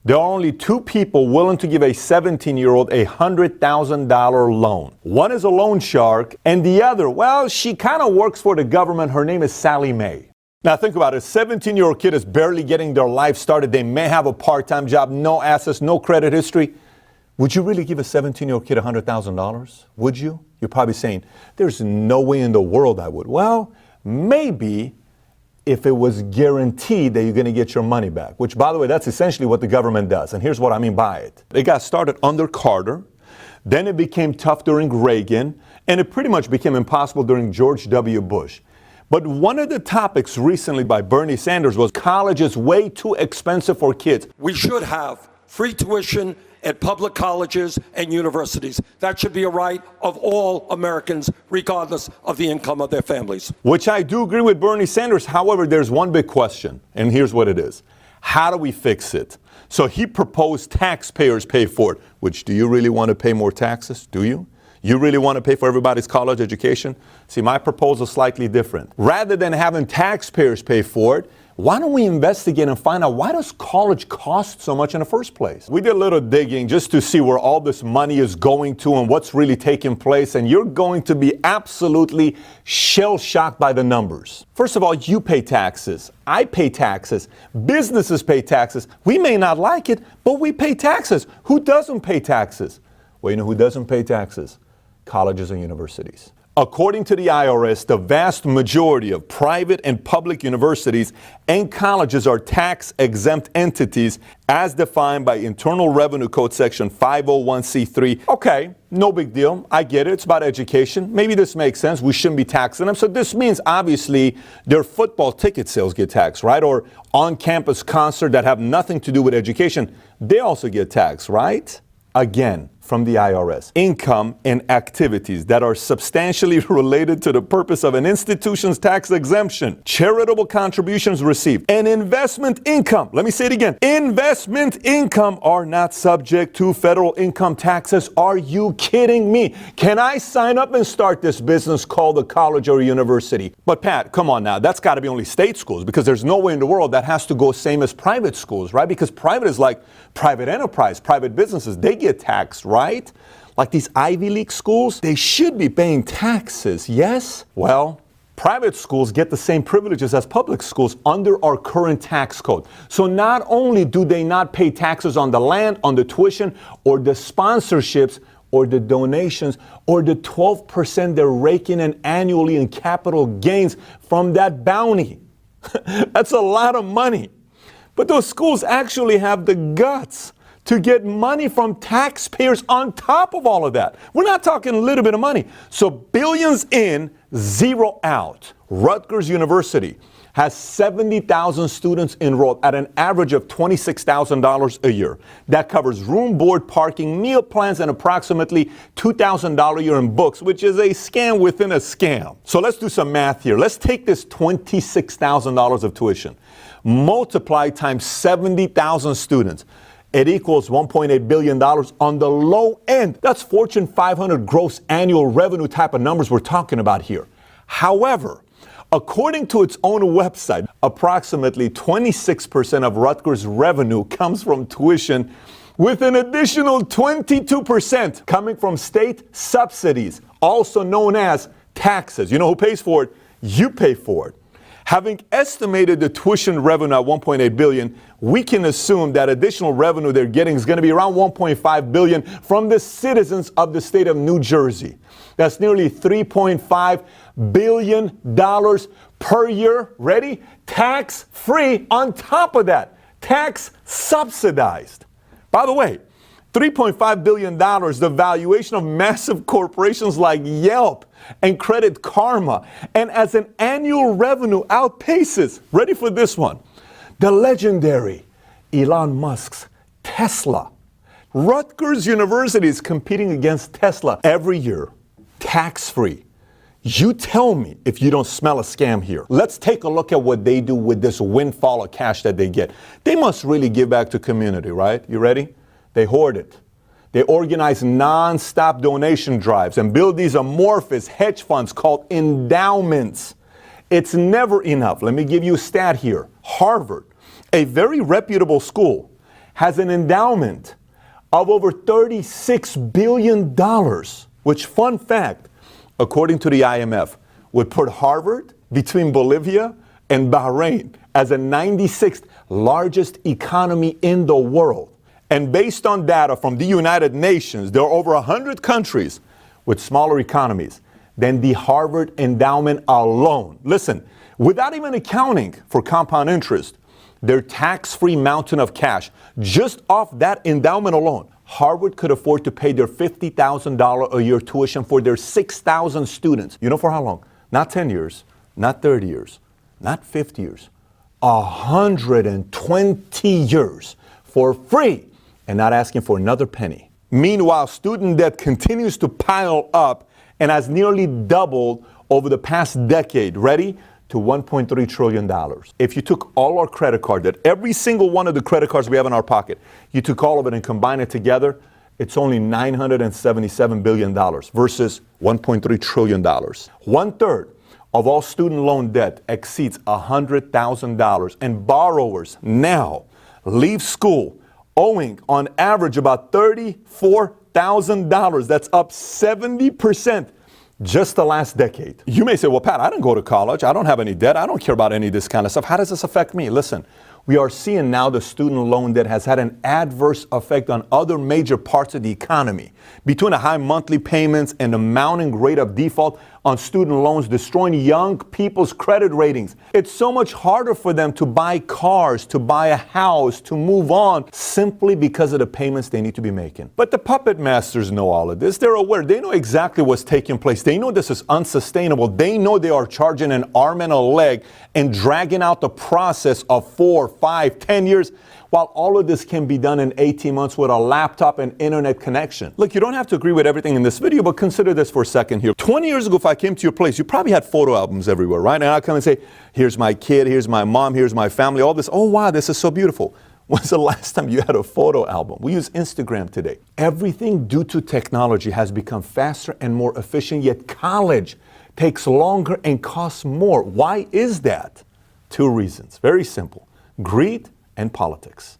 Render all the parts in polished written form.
There are only two people willing to give a 17-year-old a $100,000 loan. One is a loan shark, and the other, well, she kind of works for the government. Her name is Sally Mae. Now think about it. A 17-year-old kid is barely getting their life started. They may have a part-time job, no assets, no credit history. Would you really give a 17-year-old kid $100,000? Would you? You're probably saying, there's no way in the world I would. Well, maybe if it was guaranteed that you're going to get your money back, which, by the way, that's essentially what the government does. And here's what I mean by it. It got started under Carter. Then it became tough during Reagan. And it pretty much became impossible during George W. Bush. But one of the topics recently by Bernie Sanders was college is way too expensive for kids. We should have free tuition at public colleges and universities. That should be a right of all Americans, regardless of the income of their families. Which I do agree with Bernie Sanders. However, there's one big question, and here's what it is. How do we fix it? So he proposed taxpayers pay for it, which, do you really want to pay more taxes? Do you? You really want to pay for everybody's college education? See, my proposal is slightly different. Rather than having taxpayers pay for it, why don't we investigate and find out, why does college cost so much in the first place? We did a little digging just to see where all this money is going to and what's really taking place, and you're going to be absolutely shell-shocked by the numbers. First of all, you pay taxes. I pay taxes. Businesses pay taxes. We may not like it, but we pay taxes. Who doesn't pay taxes? Well, you know who doesn't pay taxes? Colleges and universities. According to the IRS, the vast majority of private and public universities and colleges are tax-exempt entities as defined by Internal Revenue Code Section 501c3. Okay, no big deal. I get it. It's about education. Maybe this makes sense. We shouldn't be taxing them. So this means, obviously, their football ticket sales get taxed, right? Or on-campus concerts that have nothing to do with education, they also get taxed, right? Again, from the IRS, income and activities that are substantially related to the purpose of an institution's tax exemption, charitable contributions received, and investment income. Let me say it again. Investment income are not subject to federal income taxes. Are you kidding me? Can I sign up and start this business called a college or a university? But Pat, come on now. That's got to be only state schools, because there's no way in the world that has to go same as private schools, right? Because private is like private enterprise, private businesses. They get taxed, right? Like these Ivy League schools, they should be paying taxes, yes? Well, private schools get the same privileges as public schools under our current tax code. So not only do they not pay taxes on the land, on the tuition, or the sponsorships, or the donations, or the 12% they're raking in annually in capital gains from that bounty. That's a lot of money. But those schools actually have the guts to get money from taxpayers on top of all of that. We're not talking a little bit of money. So billions in, zero out. Rutgers University has 70,000 students enrolled at an average of $26,000 a year. That covers room, board, parking, meal plans, and approximately $2,000 a year in books, which is a scam within a scam. So let's do some math here. Let's take this $26,000 of tuition, multiply times 70,000 students. It equals $1.8 billion on the low end. That's Fortune 500 gross annual revenue type of numbers we're talking about here. However, according to its own website, approximately 26% of Rutgers' revenue comes from tuition, with an additional 22% coming from state subsidies, also known as taxes. You know who pays for it? You pay for it. Having estimated the tuition revenue at $1.8 billion, we can assume that additional revenue they're getting is going to be around $1.5 billion from the citizens of the state of New Jersey. That's nearly $3.5 billion per year. Ready? Tax-free on top of that. Tax subsidized. By the way, $3.5 billion, the valuation of massive corporations like Yelp and Credit Karma, and as an annual revenue outpaces, ready for this one, the legendary Elon Musk's Tesla. Rutgers University is competing against Tesla every year, tax-free. You tell me if you don't smell a scam here. Let's take a look at what they do with this windfall of cash that they get. They must really give back to community, right? You ready? They hoard it. They organize non-stop donation drives and build these amorphous hedge funds called endowments. It's never enough. Let me give you a stat here. Harvard, a very reputable school, has an endowment of over $36 billion, which, fun fact, according to the IMF, would put Harvard between Bolivia and Bahrain as the 96th largest economy in the world. And based on data from the United Nations, there are over 100 countries with smaller economies than the Harvard endowment alone. Listen, without even accounting for compound interest, their tax-free mountain of cash, just off that endowment alone, Harvard could afford to pay their $50,000 a year tuition for their 6,000 students. You know for how long? Not 10 years, not 30 years, not 50 years, 120 years for free and not asking for another penny. Meanwhile, student debt continues to pile up and has nearly doubled over the past decade. Ready? To $1.3 trillion. If you took all our credit card debt, every single one of the credit cards we have in our pocket, you took all of it and combined it together, it's only $977 billion versus $1.3 trillion. 1/3 of all student loan debt exceeds $100,000, and borrowers now leave school owing on average about $34,000. That's up 70% just the last decade. You may say, well, Pat, I didn't go to college. I don't have any debt. I don't care about any of this kind of stuff. How does this affect me? Listen, we are seeing now the student loan debt has had an adverse effect on other major parts of the economy. Between the high monthly payments and the mounting rate of default on student loans, destroying young people's credit ratings. It's so much harder for them to buy cars, to buy a house, to move on, simply because of the payments they need to be making. But the puppet masters know all of this. They're aware. They know exactly what's taking place. They know this is unsustainable. They know they are charging an arm and a leg and dragging out the process of 4, 5, 10 years, while all of this can be done in 18 months with a laptop and internet connection. Look, you don't have to agree with everything in this video, but consider this for a second here. 20 years ago, if I came to your place, you probably had photo albums everywhere, right? And I'd come and say, here's my kid, here's my mom, here's my family, all this. Oh, wow, this is so beautiful. When's the last time you had a photo album? We use Instagram today. Everything due to technology has become faster and more efficient, yet college takes longer and costs more. Why is that? 2 reasons. Very simple. Greed and politics.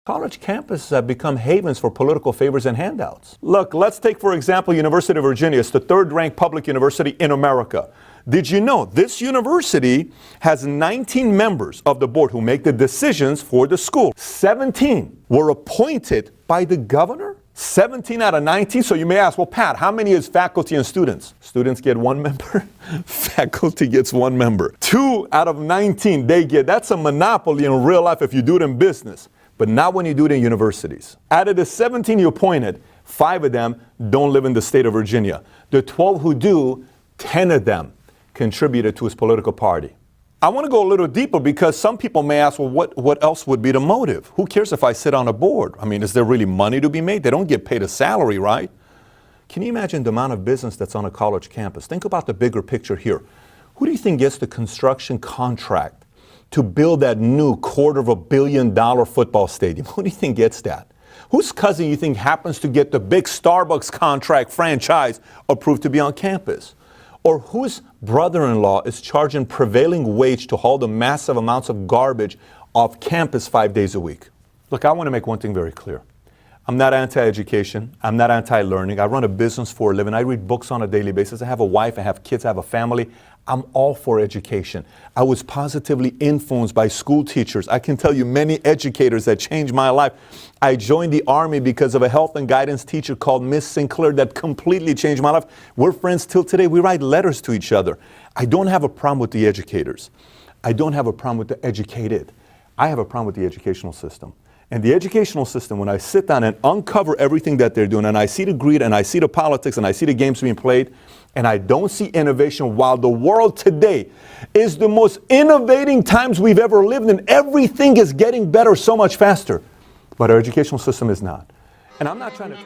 College campuses have become havens for political favors and handouts. Look, let's take, for example, University of Virginia. It's the 3rd-ranked public university in America. Did you know this university has 19 members of the board who make the decisions for the school? 17 were appointed by the governor. 17 out of 19. So you may ask, well, Pat, how many is faculty and students? Students get 1 member. Faculty gets 1 member. 2 out of 19 they get. That's a monopoly in real life if you do it in business, but not when you do it in universities. Out of the 17 you appointed, 5 of them don't live in the state of Virginia. The 12 who do, 10 of them contributed to his political party. I want to go a little deeper because some people may ask, well, what else would be the motive? Who cares if I sit on a board? I mean, is there really money to be made? They don't get paid a salary, right? Can you imagine the amount of business that's on a college campus? Think about the bigger picture here. Who do you think gets the construction contract to build that new $250 million football stadium? Who do you think gets that? Whose cousin you think happens to get the big Starbucks contract franchise approved to be on campus? Or whose brother-in-law is charging prevailing wage to haul the massive amounts of garbage off campus 5 days a week? Look, I want to make one thing very clear. I'm not anti-education. I'm not anti-learning. I run a business for a living. I read books on a daily basis. I have a wife. I have kids. I have a family. I'm all for education. I was positively influenced by school teachers. I can tell you many educators that changed my life. I joined the Army because of a health and guidance teacher called Miss Sinclair that completely changed my life. We're friends till today. We write letters to each other. I don't have a problem with the educators. I don't have a problem with the educated. I have a problem with the educational system. And the educational system, when I sit down and uncover everything that they're doing, and I see the greed, and I see the politics, and I see the games being played, and I don't see innovation, while the world today is the most innovating times we've ever lived in. Everything is getting better so much faster. But our educational system is not. And I'm not trying to...